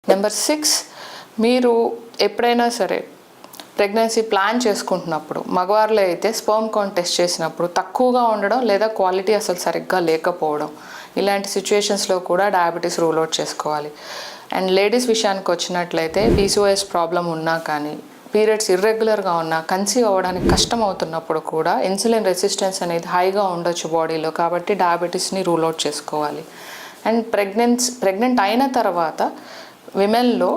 Number 6, మీరు ఎప్పుడైనా సరే ప్రెగ్నెన్సీ ప్లాన్ చేసుకుంటున్నప్పుడు మగవారిలో అయితే స్పర్మ్ కౌంట్ టెస్ట్ చేసినప్పుడు తక్కువగా ఉండడం లేదా క్వాలిటీ అసలు సరిగ్గా లేకపోవడం, ఇలాంటి సిచ్యుయేషన్స్లో కూడా డయాబెటీస్ రూల్ అవుట్ చేసుకోవాలి. అండ్ లేడీస్ విషయానికి వచ్చినట్లయితే పీసీఓఎస్ ప్రాబ్లం ఉన్నా కానీ, పీరియడ్స్ ఇర్రెగ్యులర్గా ఉన్నా, కన్సీవ్ అవ్వడానికి కష్టం అవుతున్నప్పుడు కూడా ఇన్సులిన్ రెసిస్టెన్స్ అనేది హైగా ఉండొచ్చు బాడీలో, కాబట్టి డయాబెటీస్ని రూల్ అవుట్ చేసుకోవాలి. అండ్ ప్రెగ్నెంట్ అయిన తర్వాత విమెన్లో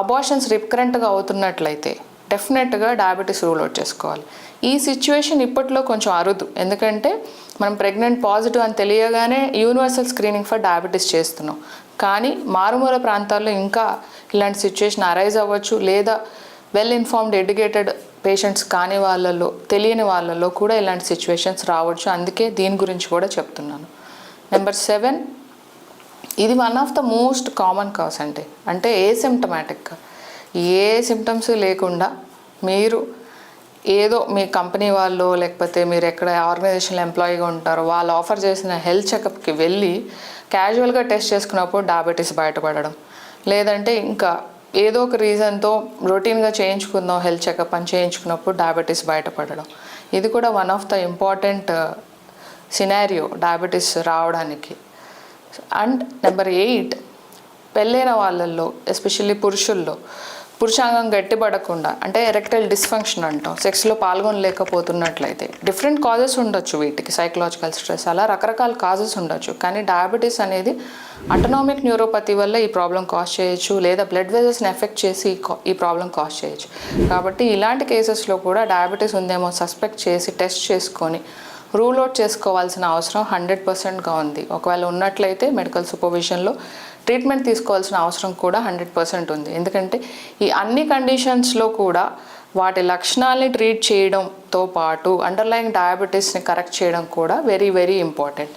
అబార్షన్స్ రికరెంట్గా అవుతున్నట్లయితే డెఫినెట్గా డయాబెటీస్ రూల్ అవుట్ చేసుకోవాలి. ఈ సిచ్యువేషన్ ఇప్పట్లో కొంచెం అరుదు, ఎందుకంటే మనం ప్రెగ్నెంట్ పాజిటివ్ అని తెలియగానే యూనివర్సల్ స్క్రీనింగ్ ఫర్ డయాబెటీస్ చేస్తున్నాం. కానీ మారుమూల ప్రాంతాల్లో ఇంకా ఇలాంటి సిచ్యువేషన్ అరైజ్ అవ్వచ్చు, లేదా వెల్ ఇన్ఫార్మ్డ్ ఎడ్యుకేటెడ్ పేషెంట్స్ కాని వాళ్ళలో, తెలియని వాళ్ళలో కూడా ఇలాంటి సిచ్యువేషన్స్ రావచ్చు. అందుకే దీని గురించి కూడా చెప్తున్నాను. నెంబర్ 7, ఇది one of the most common cause అంటే ఏసిమ్టమాటిక్గా ఏ సిమ్టమ్స్ లేకుండా మీరు ఏదో మీ కంపెనీ వాళ్ళు లేకపోతే మీరు ఎక్కడ ఆర్గనైజేషన్లో ఎంప్లాయీగా ఉంటారో వాళ్ళు ఆఫర్ చేసిన హెల్త్ చెకప్కి వెళ్ళి క్యాజువల్గా టెస్ట్ చేసుకున్నప్పుడు డయాబెటీస్ బయటపడడం, లేదంటే ఇంకా ఏదో ఒక రీజన్తో రొటీన్గా చేయించుకుందాం హెల్త్ చెకప్ అని చేయించుకున్నప్పుడు డయాబెటీస్ బయటపడడం, ఇది కూడా one of the important scenario diabetes రావడానికి. అండ్ నెంబర్ 8, పెళ్ళైన వాళ్ళల్లో ఎస్పెషల్లీ పురుషాంగం గట్టిపడకుండా అంటే ఎరెక్టైల్ డిస్ఫంక్షన్ అంటాం, సెక్స్లో పాల్గొనలేకపోతున్నట్లయితే డిఫరెంట్ కాజెస్ ఉండొచ్చు వీటికి, సైకలాజికల్ స్ట్రెస్ అలా రకరకాల కాజెస్ ఉండొచ్చు. కానీ డయాబెటీస్ అనేది అటోనామిక్ న్యూరోపతి వల్ల ఈ ప్రాబ్లం కాజ్ చేయొచ్చు, లేదా బ్లడ్ వెజల్స్ని ఎఫెక్ట్ చేసి ఈ ప్రాబ్లం కాజ్ చేయొచ్చు. కాబట్టి ఇలాంటి కేసెస్లో కూడా డయాబెటీస్ ఉందేమో సస్పెక్ట్ చేసి టెస్ట్ చేసుకొని రూల్ అవుట్ చేసుకోవాల్సిన అవసరం 100%గా ఉంది. ఒకవేళ ఉన్నట్లయితే మెడికల్ సూపర్విజన్లో ట్రీట్మెంట్ తీసుకోవాల్సిన అవసరం కూడా 100% ఉంది. ఎందుకంటే ఈ అన్ని కండిషన్స్లో కూడా వాటి లక్షణాలని ట్రీట్ చేయడంతో పాటు అండర్లైయింగ్ డయాబెటీస్ని కరెక్ట్ చేయడం కూడా very very important.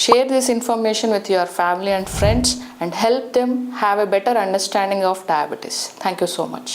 Share this information with your family and friends and help them have a better understanding of diabetes. Thank you so much.